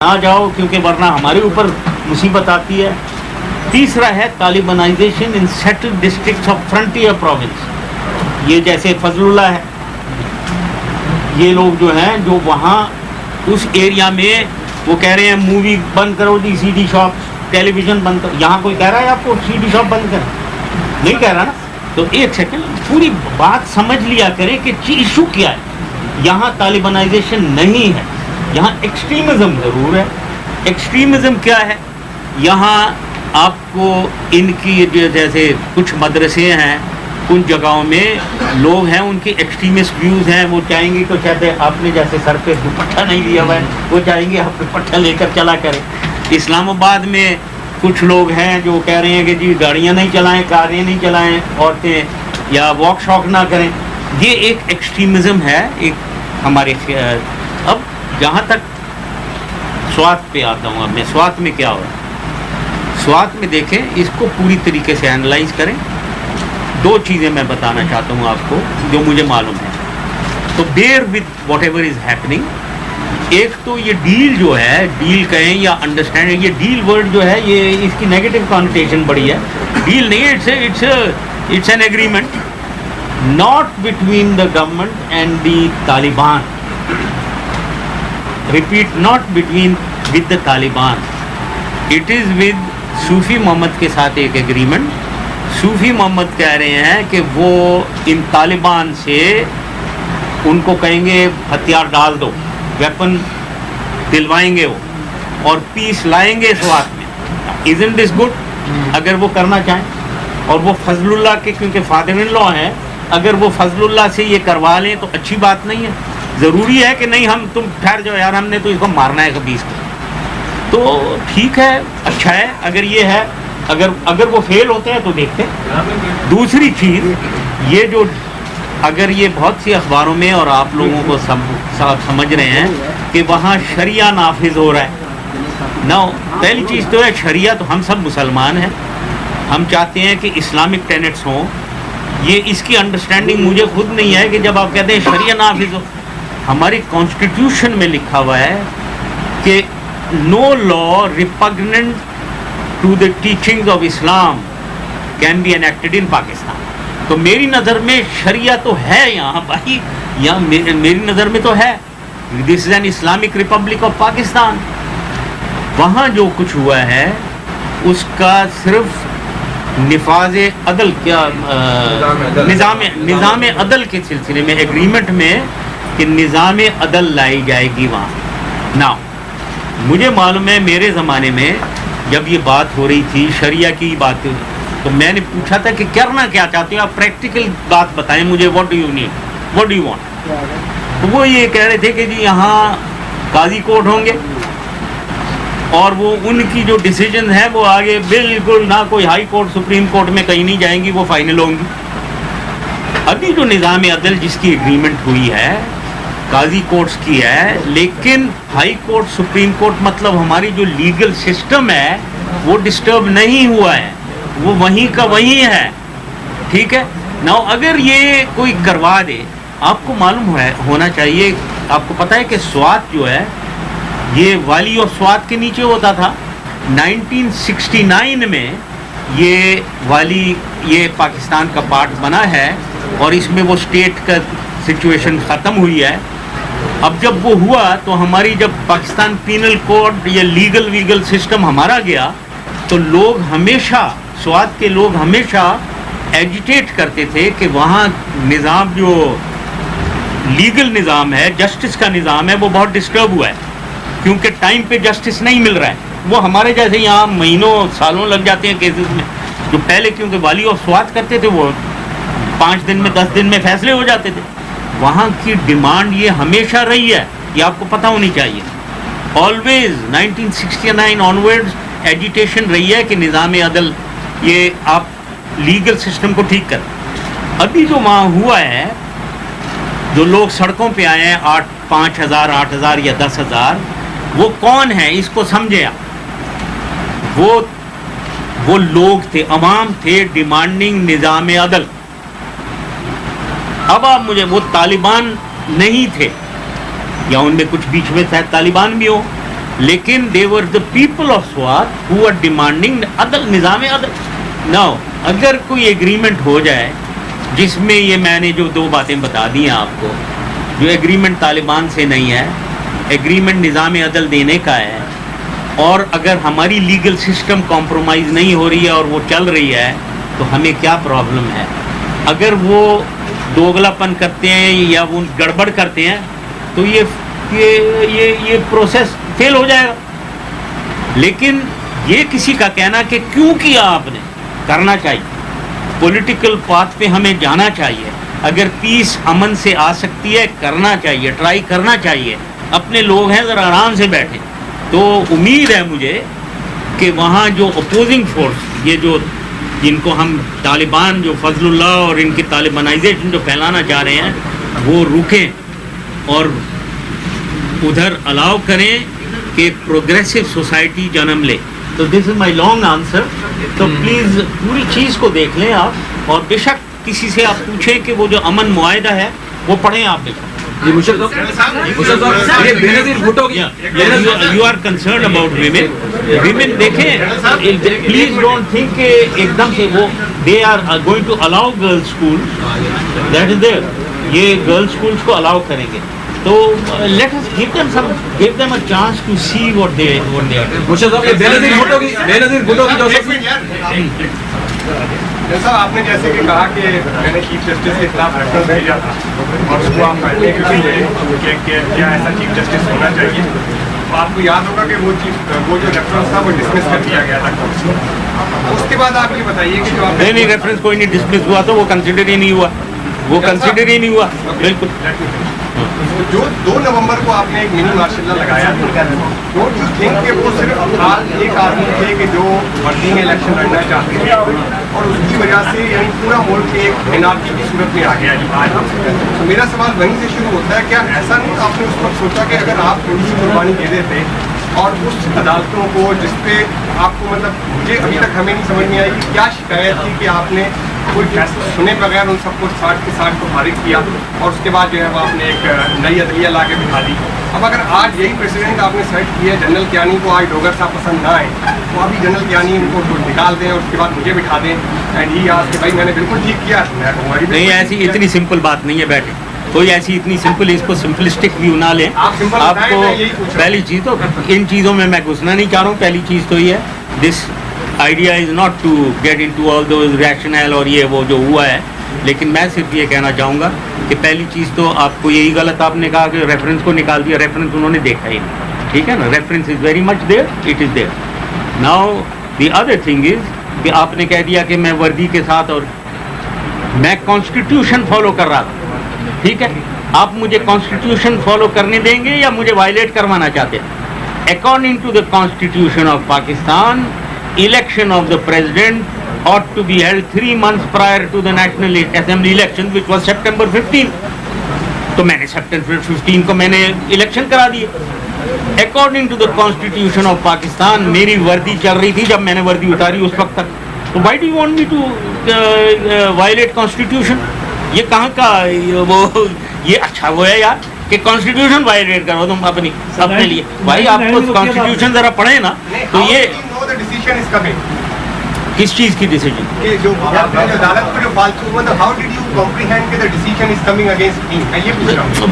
نہ جاؤ کیونکہ ورنہ ہمارے اوپر مصیبت آتی ہے. تیسرا ہے Talibanization in settled districts of frontier province. یہ جیسے فضل اللہ ہے, یہ لوگ جو ہیں جو وہاں اس ایریا میں وہ کہہ رہے ہیں مووی بند کرو جی, سی ڈی شاپ, ٹیلی ویژن بند کرو. یہاں کوئی کہہ رہا ہے آپ کو سی ڈی شاپ بند کریں؟ نہیں کہہ رہا نا. تو ایک سیکنڈ پوری بات سمجھ لیا کریں کہ ایشو کیا ہے. یہاں طالبانائزیشن نہیں ہے, یہاں ایکسٹریمزم ضرور ہے. ایکسٹریمزم کیا ہے؟ یہاں آپ کو ان کی جیسے کچھ مدرسے ہیں, کچھ جگہوں میں لوگ ہیں ان کے ایکسٹریمسٹ ویوز ہیں. وہ چاہیں گے کہ کہتے ہیں آپ نے جیسے سر پہ دوپٹہ نہیں لیا ہوا ہے, وہ چاہیں گے آپ دوپٹہ لے کر چلا کریں. اسلام آباد میں کچھ لوگ ہیں جو کہہ رہے ہیں کہ جی گاڑیاں نہیں چلائیں, کاریں نہیں چلائیں عورتیں, یا واک شاک نہ کریں. یہ ایک ایکسٹریمزم ہے ایک ہمارے. اب جہاں تک سوات پہ آتا ہوں, اب میں سوات میں کیا ہوا. سوات میں دیکھیں, اس کو پوری طریقے سے اینالائز کریں. دو چیزیں میں بتانا چاہتا ہوں آپ کو جو مجھے معلوم ہے. تو bear with whatever is happening. ایک تو یہ ڈیل جو ہے, ڈیل کہیں یا انڈرسٹینڈنگ, یہ ڈیل ورڈ جو ہے یہ اس کی نیگیٹو کانوٹیشن بڑی ہے. ڈیل نہیں ہے, it's an agreement not between the government and the Taliban. Repeat, not with the Taliban. It is with صوفی محمد کے ساتھ ایک ایگریمنٹ. صوفی محمد کہہ رہے ہیں کہ وہ ان طالبان سے ان کو کہیں گے ہتھیار ڈال دو, ویپن دلوائیں گے وہ, اور پیس لائیں گے سوات میں. Isn't this good? اگر وہ کرنا چاہیں, اور وہ فضل اللہ کے کیونکہ فادر ان لا ہیں, اگر وہ فضل اللہ سے یہ کروا لیں تو اچھی بات نہیں ہے. ضروری ہے کہ نہیں ہم تم ٹھہر جاؤ یار, ہم نے تو اس کو مارنا ہے خبیث کو. تو ٹھیک ہے, اچھا ہے اگر یہ ہے. اگر وہ فیل ہوتے ہیں تو دیکھتے. دوسری چیز یہ جو اگر یہ بہت سی اخباروں میں اور آپ لوگوں کو سمجھ رہے ہیں کہ وہاں شریعہ نافذ ہو رہا ہے. نو, پہلی چیز تو ہے شریعہ تو ہم سب مسلمان ہیں, ہم چاہتے ہیں کہ اسلامک ٹینٹس ہوں. یہ اس کی انڈرسٹینڈنگ مجھے خود نہیں ہے کہ جب آپ کہتے ہیں شریعہ نافذ ہو, ہماری کانسٹیٹیوشن میں لکھا ہوا ہے کہ no law repugnant to the teachings of Islam can be enacted in Pakistan. تو میری نظر میں شریعہ تو ہے یہاں بھائی, یہاں میری نظر میں تو ہے. This is an Islamic republic of Pakistan. وہاں جو کچھ ہوا ہے اس کا صرف نفاذ عدل کیا نظام عدل کے سلسلے میں ایگریمنٹ میں کہ نظام عدل لائی جائے گی وہاں. نا مجھے معلوم ہے میرے زمانے میں جب یہ بات ہو رہی تھی شریعہ کی بات, تو میں نے پوچھا تھا کہ کرنا کیا چاہتے ہو آپ, پریکٹیکل بات بتائیں مجھے, what do you need, what do you want. تو وہ یہ کہہ رہے تھے کہ جی یہاں قاضی کورٹ ہوں گے اور وہ ان کی جو ڈیسیجن ہیں وہ آگے بالکل نہ کوئی ہائی کورٹ سپریم کورٹ میں کہیں نہیں جائیں گی, وہ فائنل ہوں گی. ابھی جو نظام عدل جس کی ایگریمنٹ ہوئی ہے قاضی کورٹس کی ہے, لیکن ہائی کورٹ سپریم کورٹ مطلب ہماری جو لیگل سسٹم ہے وہ ڈسٹرب نہیں ہوا ہے, وہ وہیں کا وہیں ہے. ٹھیک ہے نا. اگر یہ کوئی کروا دے, آپ کو معلوم ہونا چاہیے, آپ کو پتہ ہے کہ سوات جو ہے یہ والی اور سوات کے نیچے ہوتا تھا. 1969 میں یہ والی یہ پاکستان کا پارٹ بنا ہے اور اس میں وہ اسٹیٹ کا سچویشن ختم ہوئی ہے. اب جب وہ ہوا تو ہماری جب پاکستان پینل کوڈ یا لیگل ویگل سسٹم ہمارا گیا تو لوگ ہمیشہ, سوات کے لوگ ہمیشہ ایجیٹیٹ کرتے تھے کہ وہاں نظام جو لیگل نظام ہے, جسٹس کا نظام ہے, وہ بہت ڈسٹرب ہوا ہے کیونکہ ٹائم پہ جسٹس نہیں مل رہا ہے. وہ ہمارے جیسے یہاں مہینوں سالوں لگ جاتے ہیں کیسز میں, جو پہلے کیونکہ والی اور سوات کرتے تھے وہ 5 دن میں 10 دن میں فیصلے ہو جاتے تھے. وہاں کی ڈیمانڈ یہ ہمیشہ رہی ہے, یہ آپ کو پتہ ہونی چاہیے. آلویز 1969 آنورڈز ایجیٹیشن رہی ہے کہ نظام عدل یہ آپ لیگل سسٹم کو ٹھیک کریں. ابھی جو وہاں ہوا ہے, جو لوگ سڑکوں پہ آئے ہیں 5,000 8,000 یا 10,000, وہ کون ہیں اس کو سمجھے آپ. وہ لوگ تھے, عوام تھے ڈیمانڈنگ نظام عدل. اب آپ مجھے, وہ طالبان نہیں تھے یا ان میں کچھ بیچ میں شاید طالبان بھی ہو, لیکن they were the people of Swat who were demanding عدل, نظام عدل. Now اگر کوئی ایگریمنٹ ہو جائے جس میں یہ میں نے جو 2 باتیں بتا دی ہیں آپ کو, جو ایگریمنٹ طالبان سے نہیں ہے, ایگریمنٹ نظام عدل دینے کا ہے, اور اگر ہماری لیگل سسٹم کمپرومائز نہیں ہو رہی ہے اور وہ چل رہی ہے تو ہمیں کیا پرابلم ہے؟ اگر وہ دوگلا پن کرتے ہیں یا وہ گڑبڑ کرتے ہیں تو یہ پروسیس فیل ہو جائے گا. لیکن یہ کسی کا کہنا کہ کیوں کیا آپ نے, کرنا چاہیے, پولیٹیکل پاتھ پہ ہمیں جانا چاہیے. اگر پیس امن سے آ سکتی ہے کرنا چاہیے, ٹرائی کرنا چاہیے. اپنے لوگ ہیں ذرا آرام سے بیٹھیں. تو امید ہے مجھے کہ وہاں جو اپوزنگ فورس, یہ جو جن کو ہم طالبان, جو فضل اللہ اور ان کی طالبانائزیشن جو پھیلانا چاہ رہے ہیں, وہ رکیں اور ادھر الاؤ کریں کہ پروگریسو سوسائٹی جنم لے. تو دس از مائی لانگ آنسر. تو پلیز پوری چیز کو دیکھ لیں آپ, اور بے شک کسی سے آپ پوچھیں کہ وہ جو امن معاہدہ ہے وہ پڑھیں آپ. بے شک you are concerned about women دیکھیں, پلیز ڈونٹ تھنک کہ ایک دم سے وہ they are going to allow girls school, that is there, یہ گرلز اسکولس کو الاؤ کریں گے. تو let us give them a chance to see what they are doing. صاحب آپ نے جیسے کہ کہا کہ میں نے چیف جسٹس کے خلاف ریفرنس بھیجا تھا اور اس کو آپ پڑھنے کے لیے کہ کیا ایسا چیف جسٹس ہونا چاہیے, تو آپ کو یاد ہوگا کہ وہ جو ریفرنس تھا وہ ڈسمس کر دیا گیا تھا. اس کے بعد آپ یہ بتائیے کہ جو آپ نہیں ریفرنس کوئی نہیں ڈسمس ہوا, تو وہ کنسیڈر ہی نہیں ہوا, بالکل. جو 2 نومبر کو آپ نے ایک منی مارشل لا لگایا, ڈونٹ یو تھنک کہ وہ صرف ایک آدمی تھے کہ جو وردی میں الیکشن لڑنا چاہتے تھے اور اس کی وجہ سے یعنی پورا ملک ایک انارکی کی صورت میں آ گیا آج؟ تو میرا سوال وہیں سے شروع ہوتا ہے, کیا ایسا نہیں آپ نے اس وقت سوچا کہ اگر آپ تھوڑی سی قربانی دے دیتے اور اس عدالتوں کو جس پہ آپ کو مطلب مجھے ابھی تک ہمیں نہیں سمجھ میں آئی کہ کیا شکایت تھی کہ آپ نے کوئی فیصلہ سنے بغیر ان سب کو 60 کے 60 کو فارغ کیا اور اس کے بعد جو ہے وہ آپ نے ایک نئی عدلیہ لا کے بٹھا دی. اب اگر آج یہی پریسیڈنٹ آپ نے سیٹ کی ہے, جنرل کیانی کو آج ڈوگر صاحب پسند نہ آئے تو ابھی جنرل کیانی ان کو نکال دیں اور اس کے بعد مجھے بٹھا دیں اینڈ ہی آج کہ بھائی میں نے بالکل ٹھیک کیا. نہیں, ایسی اتنی سمپل بات نہیں ہے, بیٹھے کوئی ایسی اتنی سمپل, اس کو سمپلسٹک ویو نہ لیں. آپ کو پہلی چیز تو ان چیزوں میں گھسنا نہیں چاہ رہا ہوں. پہلی چیز تو یہ ہے, this idea is not to get into all those rational اور یہ وہ جو ہوا ہے. لیکن میں صرف یہ کہنا چاہوں گا کہ پہلی چیز تو آپ کو یہی غلط آپ نے کہا کہ ریفرنس کو نکال دیا, ریفرنس انہوں نے دیکھا ہی نہیں, ٹھیک ہے نا. Reference is very much there, it is there. Now the other thing is کہ آپ نے کہہ دیا کہ میں وردی کے ساتھ, اور میں کانسٹیٹیوشن فالو کر رہا تھا, ٹھیک ہے. آپ مجھے کانسٹیٹیوشن فالو کرنے دیں گے یا مجھے وائلیٹ کروانا چاہتے ہیں؟ According to the constitution of Pakistan, election of the president ought to be held 3 months prior to the National Assembly election, which was September 15. تو میں نے September 15 کو میں نے الیکشن کرا دیے. According to the Constitution of Pakistan, میری وردی چل رہی تھی جب میں نے وردی اتاری اس وقت تک. تو why do you want me to violate Constitution? یہ کہاں کا وہ یہ اچھا وہ ہے یار کہ کانسٹیٹیوشن وائلیٹ کرو تم اپنے لیے. بھائی آپ کو کانسٹیٹیوشن ذرا پڑھیں نا. تو یہ کس چیز کی ڈیسیجن,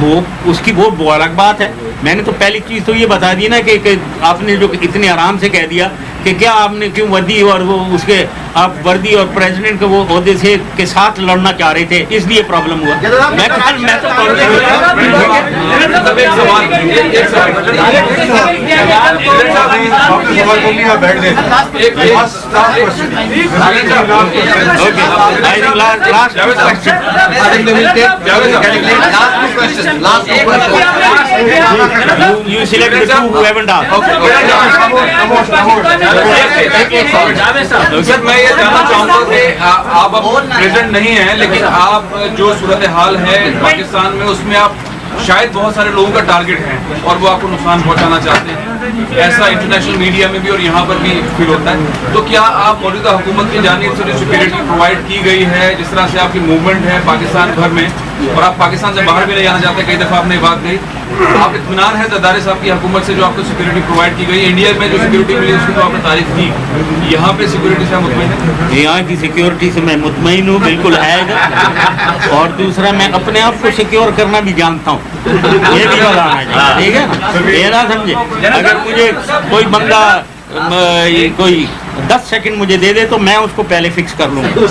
وہ اس کی وہ الگ بات ہے. میں نے تو پہلی چیز تو یہ بتا دی نا کہ آپ نے جو اتنے آرام سے کہہ دیا کہ کیا آپ نے کیوں وردی اور وہ اس کے آپ وردی اور پریزیڈنٹ کے وہ عہدے سے کے ساتھ لڑنا چاہ رہے تھے, اس لیے پرابلم ہوا. میں You select the two who haven't asked. سر میں یہ جاننا چاہوں گا کہ آپ اب پریزیڈنٹ نہیں ہیں, لیکن آپ جو صورتحال ہے پاکستان میں اس میں آپ شاید بہت سارے لوگوں کا ٹارگٹ ہیں اور وہ آپ کو نقصان پہنچانا چاہتے ہیں. ایسا انٹرنیشنل میڈیا میں بھی اور یہاں پر بھی فیل ہوتا ہے. تو کیا آپ موجودہ حکومت کی جانب سے جو سیکورٹی پرووائڈ کی گئی ہے, جس طرح سے آپ کی موومنٹ ہے پاکستان بھر میں اور آپ پاکستان سے باہر بھی نہیں جانا چاہتے, کئی دفعہ آپ نے بات کہی, آپ اطمینان ہے زرداری صاحب کی حکومت سے جو آپ کو سیکورٹی پرووائڈ کی گئی؟ انڈیا میں جو سیکورٹی ملی اس کی تو آپ نے تعریف کی، یہاں پہ سیکورٹی سے مطمئن ہے؟ یہاں کی سیکیورٹی سے میں مطمئن ہوں، بالکل ہے گا. اور دوسرا میں اپنے آپ کو سیکیور کرنا بھی جانتا ہوں، یہ بھی بتانا چاہیے، ٹھیک ہے نا؟ یہ نہ سمجھے اگر مجھے کوئی بندہ کوئی 10 سیکنڈ مجھے دے دے تو میں اس کو پہلے فکس کر لوں گا.